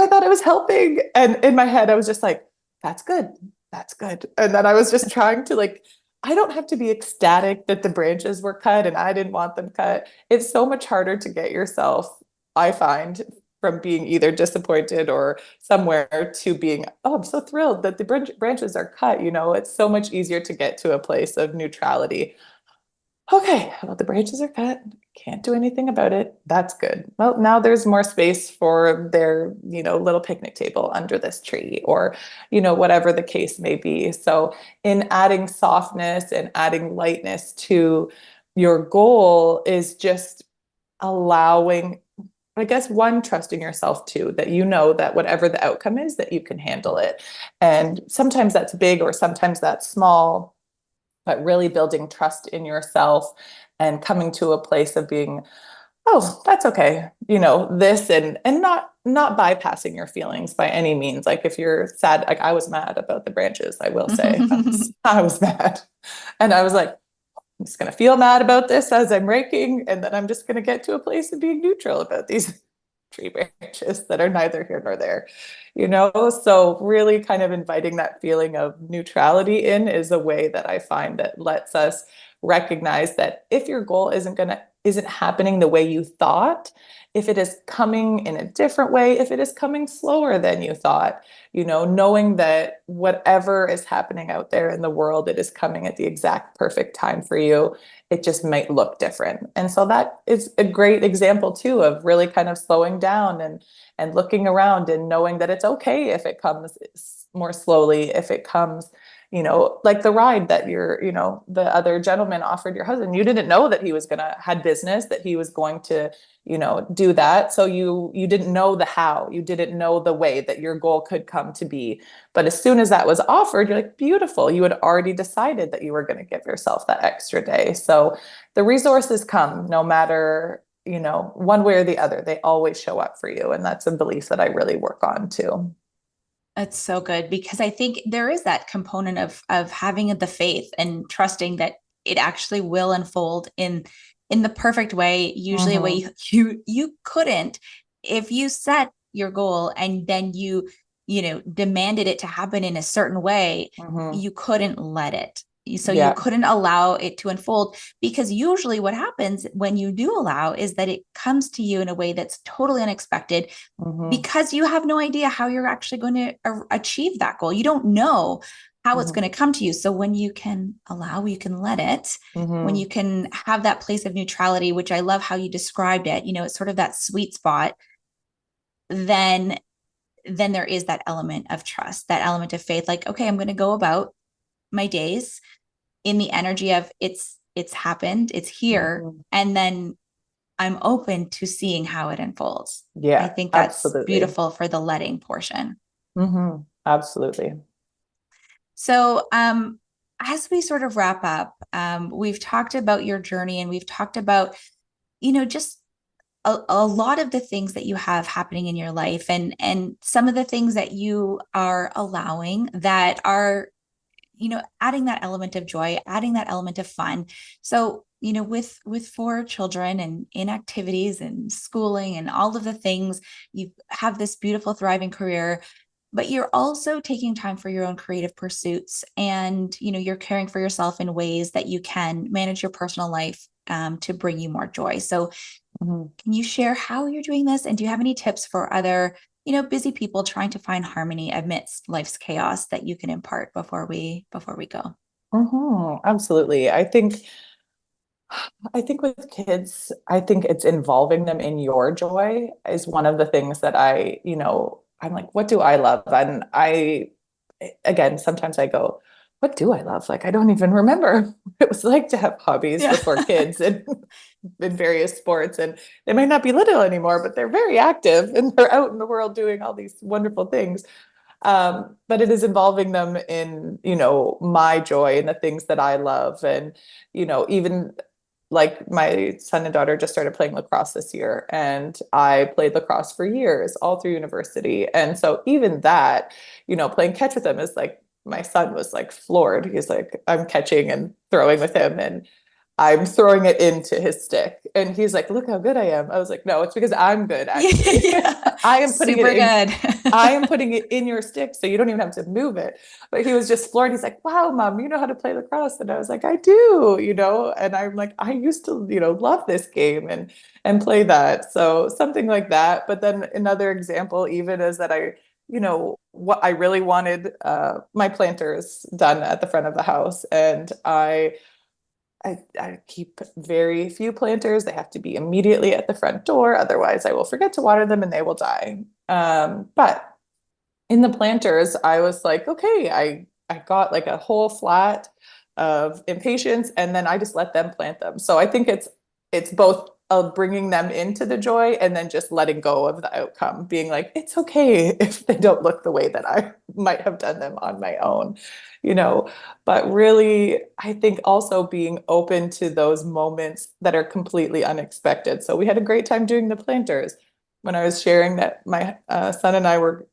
thought it was helping." And in my head, I was just like, "That's good. That's good." And then I was just trying to, like, I don't have to be ecstatic that the branches were cut and I didn't want them cut. It's so much harder to get yourself, I find, from being either disappointed or somewhere to being, "Oh, I'm so thrilled that the branches are cut." It's so much easier to get to a place of neutrality. "Okay, well, the branches are cut. Can't do anything about it. That's good. Well, now there's more space for their, little picnic table under this tree," or, whatever the case may be. So, in adding softness and adding lightness to your goal, is just allowing, I guess, one, trusting yourself, too, that that whatever the outcome is, that you can handle it. And sometimes that's big, or sometimes that's small, but really building trust in yourself and coming to a place of being, "Oh, that's okay," this, and not bypassing your feelings by any means. Like, if you're sad, like I was mad about the branches, I will say, I was mad, and I was like, "I'm just going to feel mad about this as I'm raking, and then I'm just going to get to a place of being neutral about these tree branches that are neither here nor there." So really kind of inviting that feeling of neutrality in is a way that I find that lets us recognize that if your goal isn't happening the way you thought, if it is coming in a different way, if it is coming slower than you thought, knowing that whatever is happening out there in the world, it is coming at the exact perfect time for you. It just might look different. And so that is a great example too of really kind of slowing down and looking around and knowing that it's okay if it comes more slowly, if it comes, like the ride that the other gentleman offered your husband. You didn't know that he was had business, that he was going to, do that. So you didn't know the how, you didn't know the way that your goal could come to be. But as soon as that was offered, you're like, beautiful. You had already decided that you were going to give yourself that extra day. So the resources come no matter, one way or the other. They always show up for you. And that's a belief that I really work on too. It's so good, because I think there is that component of having the faith and trusting that it actually will unfold in the perfect way, usually a way Mm-hmm. you couldn't, if you set your goal and then you demanded it to happen in a certain way. Mm-hmm. You couldn't let it. So you Yeah. couldn't allow it to unfold, because usually what happens when you do allow is that it comes to you in a way that's totally unexpected, Mm-hmm. because you have no idea how you're actually going to achieve that goal. You don't know how it's Mhm. going to come to you. So when you can allow, you can let it, when Mhm. you can have that place of neutrality, which I love how you described it, it's sort of that sweet spot, then there is that element of trust, that element of faith. Like, okay, I'm going to go about my days in the energy of it's happened, it's here, Mhm. and then I'm open to seeing how it unfolds. I Yeah, think that's absolutely. beautiful for the letting portion. Absolutely. So, as we sort of wrap up, we've talked about your journey and we've talked about, just a lot of the things that you have happening in your life and some of the things that you are allowing that are, adding that element of joy, adding that element of fun. So, with four children and in activities and schooling and all of the things, you have this beautiful, thriving career, but you're also taking time for your own creative pursuits, and you're caring for yourself in ways that you can manage your personal life, to bring you more joy. So Mhm. can you share how you're doing this, and do you have any tips for other busy people trying to find harmony amidst life's chaos that you can impart before we go? Absolutely. I think with kids, I think it's involving them in your joy is one of the things that I'm like, what do I love? And again, sometimes I go, what do I love? Like, I don't even remember what it was like to have hobbies Yeah. before kids and in various sports. And they might not be little anymore, but they're very active and they're out in the world doing all these wonderful things. But it is involving them in, my joy and the things that I love. And, even like my son and daughter just started playing lacrosse this year, and I played lacrosse for years, all through university. And so even that, playing catch with them is like, my son was like floored. He's like, I'm catching and throwing with him, and I'm throwing it into his stick. And he's like, look how good I am. I was like, no, it's because I'm good, actually. Yeah. I am putting it Super in good. I am putting it in your stick so you don't even have to move it. But he was just floored. He's like, wow, mom, you know how to play lacrosse. And I was like, I do, and I'm like, I used to, love this game and play that. So something like that. But then another example even is that what I really wanted my planters done at the front of the house. And I keep very few planters. They have to be immediately at the front door. Otherwise, I will forget to water them and they will die. But in the planters, I was like, okay, I got like a whole flat of impatiens, and then I just let them plant them. So I think it's both bringing them into the joy and then just letting go of the outcome, being like, it's okay if they don't look the way that I might have done them on my own, you know. But really, I think also being open to those moments that are completely unexpected. So we had a great time doing the planters when I was sharing that my son and I were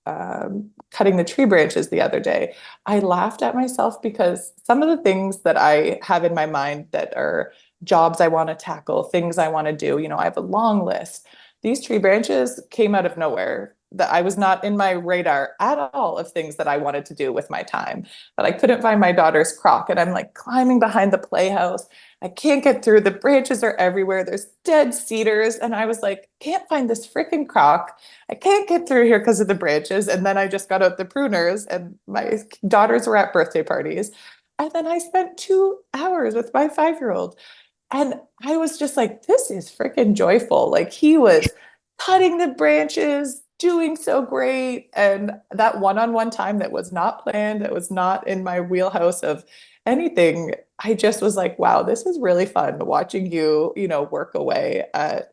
cutting the tree branches the other day. I laughed at myself because some of the things that I have in my mind that are jobs I want to tackle, things I want to do, I have a long list. These tree branches came out of nowhere. That I was not in my radar at all of things that I wanted to do with my time. But I couldn't find my daughter's crock, and I'm like climbing behind the playhouse. I can't get through. The branches are everywhere. There's dead cedars. And I was like, can't find this freaking crock. I can't get through here because of the branches. And then I just got out the pruners, and my daughters were at birthday parties. And then I spent 2 hours with my 5-year-old. And I was just like, this is freaking joyful. Like he was cutting the branches, doing so great. And that one-on-one time that was not planned, that was not in my wheelhouse of anything, I just was like, wow, this is really fun watching you, work away at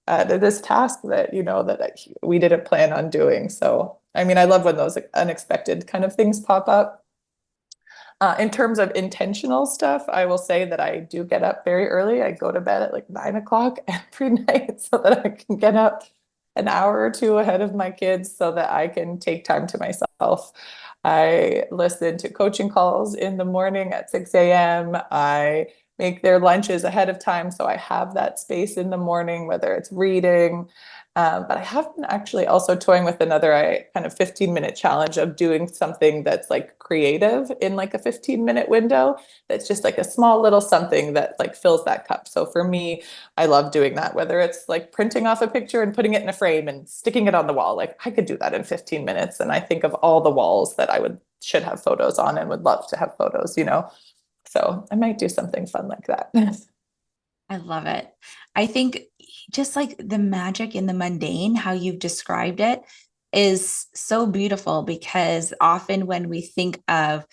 this task that, that we didn't plan on doing. So, I mean, I love when those unexpected kind of things pop up. In terms of intentional stuff, I will say that I do get up very early. I go to bed at like 9 o'clock every night so that I can get up an hour or two ahead of my kids so that I can take time to myself. I listen to coaching calls in the morning at 6 a.m. I make their lunches ahead of time so I have that space in the morning, whether it's reading. But I have been actually also toying with another kind of 15-minute challenge of doing something that's like creative in like a 15-minute window. That's just like a small little something that like fills that cup. So for me, I love doing that, whether it's like printing off a picture and putting it in a frame and sticking it on the wall. Like I could do that in 15 minutes. And I think of all the walls that I would should have photos on and would love to have photos, you know. So I might do something fun like that. I love it. I think just like the magic in the mundane, how you've described it, is so beautiful because often when we think of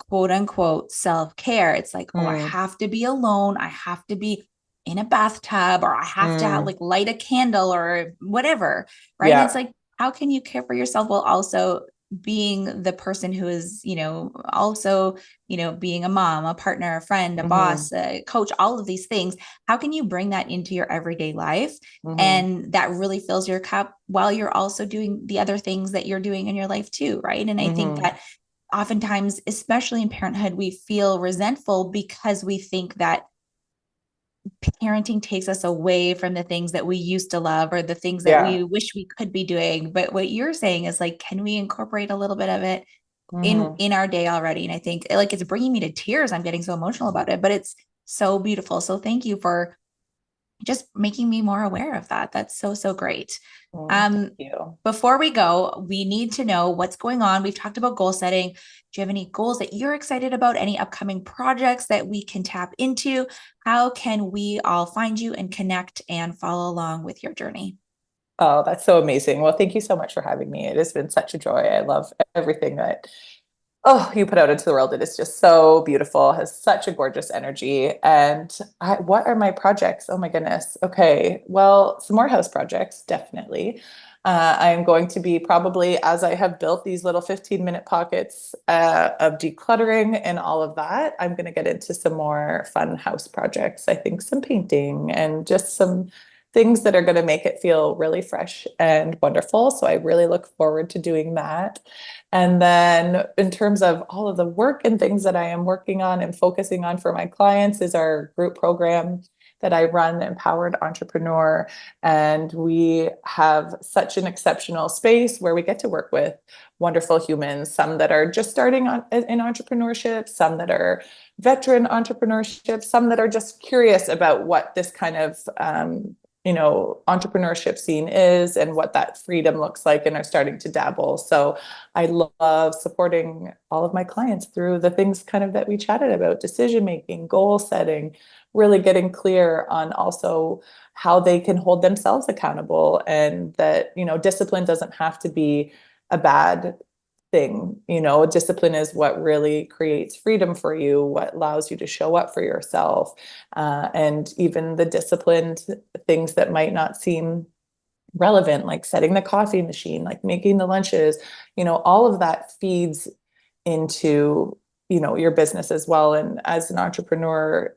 quote unquote self care, it's like, oh, I Mm, have to be alone. I have to be in a bathtub, or I have to mm, like light a candle or whatever. Right. And it's yeah. like, how can you care for yourself while also being the person who is, also, being a mom, a partner, a friend, a Hmm. boss, a coach, all of these things? How can you bring that into your everyday life? Hmm. And that really fills your cup while you're also doing the other things that you're doing in your life too. Right. And I think Hmm. that oftentimes, especially in parenthood, we feel resentful because we think that parenting takes us away from the things that we used to love or the things that Yeah. we wish we could be doing. But what you're saying is like, can we incorporate a little bit of it in Hmm. in our day already? And I think like it's bringing me to tears. I'm getting so emotional about it, but it's so beautiful. So thank you for just making me more aware of that. That's so, so great. Thank Um, you. Before we go, we need to know what's going on. We've talked about goal setting. Do you have any goals that you're excited about? Any upcoming projects that we can tap into? How can we all find you and connect and follow along with your journey? Oh, that's so amazing. Well, thank you so much for having me. It has been such a joy. I love everything that you put out into the world. It is just so beautiful, has such a gorgeous energy. And what are my projects? Oh my goodness. Okay. Well, some more house projects, definitely. I am going to be probably, as I have built these little 15-minute pockets of decluttering and all of that, I'm going to get into some more fun house projects. I think some painting and just some things that are going to make it feel really fresh and wonderful. So I really look forward to doing that. And then in terms of all of the work and things that I am working on and focusing on for my clients is our group program that I run, Empowered Entrepreneur. And we have such an exceptional space where we get to work with wonderful humans, some that are just starting in entrepreneurship, some that are veteran entrepreneurship, some that are just curious about what this kind of entrepreneurship scene is and what that freedom looks like and are starting to dabble. So I love supporting all of my clients through the things kind of that we chatted about, decision making, goal setting, really getting clear on also how they can hold themselves accountable, and that, discipline doesn't have to be a bad thing. Discipline is what really creates freedom for you, what allows you to show up for yourself. And even the disciplined things that might not seem relevant, like setting the coffee machine, like making the lunches, all of that feeds into, your business as well. And as an entrepreneur,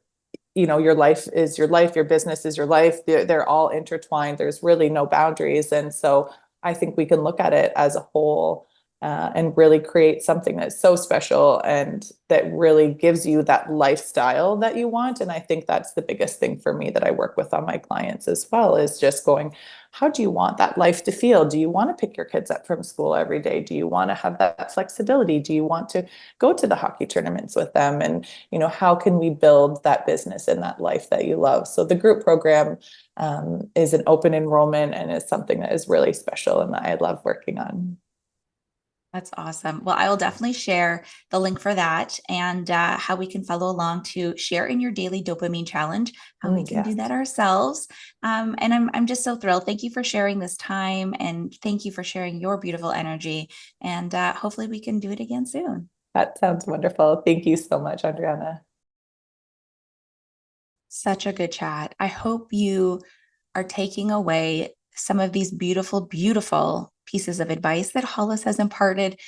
your life is your life, your business is your life. They're all intertwined. There's really no boundaries. And so I think we can look at it as a whole, and really create something that's so special and that really gives you that lifestyle that you want. And I think that's the biggest thing for me that I work with on my clients as well, is just going, how do you want that life to feel? Do you want to pick your kids up from school every day? Do you want to have that flexibility? Do you want to go to the hockey tournaments with them? And, how can we build that business and that life that you love? So the group program is an open enrollment and is something that is really special and that I love working on. That's awesome. Well, I will definitely share the link for that and how we can follow along to share in your daily dopamine challenge, how we can do Yes, that ourselves. And I'm just so thrilled. Thank you for sharing this time and thank you for sharing your beautiful energy. And hopefully we can do it again soon. that sounds wonderful. Thank you so much, Andryanna. Such a good chat. I hope you are taking away some of these beautiful, beautiful pieces of advice that Hollis has imparted.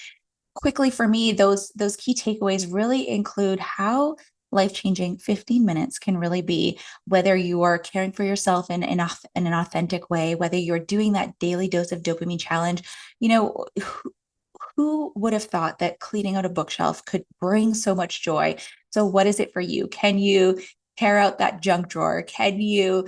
Quickly for me, those key takeaways really include how life-changing 15 minutes can really be, whether you are caring for yourself in an authentic way, whether you're doing that daily dose of dopamine challenge. Who would have thought that cleaning out a bookshelf could bring so much joy? So what is it for you? Can you tear out that junk drawer? Can you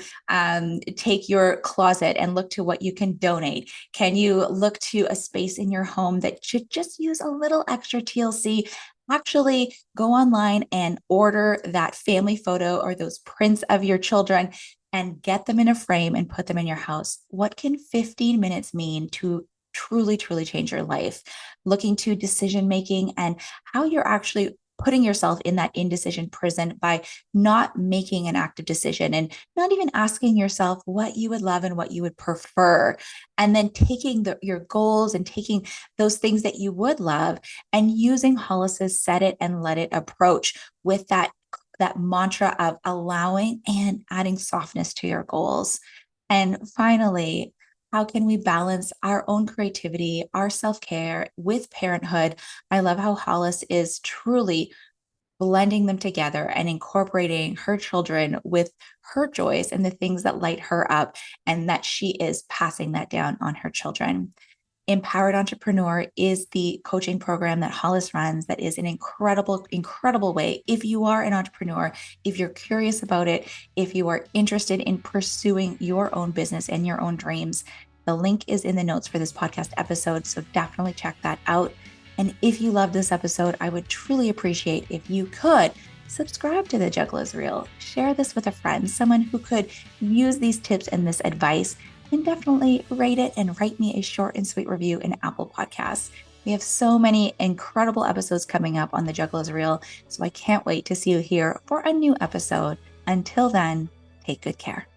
take your closet and look to what you can donate? Can you look to a space in your home that should just use a little extra TLC? Actually, go online and order that family photo or those prints of your children and get them in a frame and put them in your house. What can 15 minutes mean to truly, truly change your life? Looking to decision making and how you're actually putting yourself in that indecision prison by not making an active decision and not even asking yourself what you would love and what you would prefer. And then taking your goals and taking those things that you would love and using Hollis's set it and let it approach with that mantra of allowing and adding softness to your goals. And finally, how can we balance our own creativity, our self care with parenthood? I love how Hollis is truly blending them together and incorporating her children with her joys and the things that light her up, and that she is passing that down on her children. Empowered Entrepreneur is the coaching program that Hollis runs that is an incredible, incredible way. If you are an entrepreneur, if you're curious about it, if you are interested in pursuing your own business and your own dreams, the link is in the notes for this podcast episode. So definitely check that out. And if you love this episode, I would truly appreciate if you could subscribe to the Juggle is Real. Share this with a friend, someone who could use these tips and this advice, and definitely rate it and write me a short and sweet review in Apple Podcasts. We have so many incredible episodes coming up on The Juggle is Real, so I can't wait to see you here for a new episode. Until then, take good care.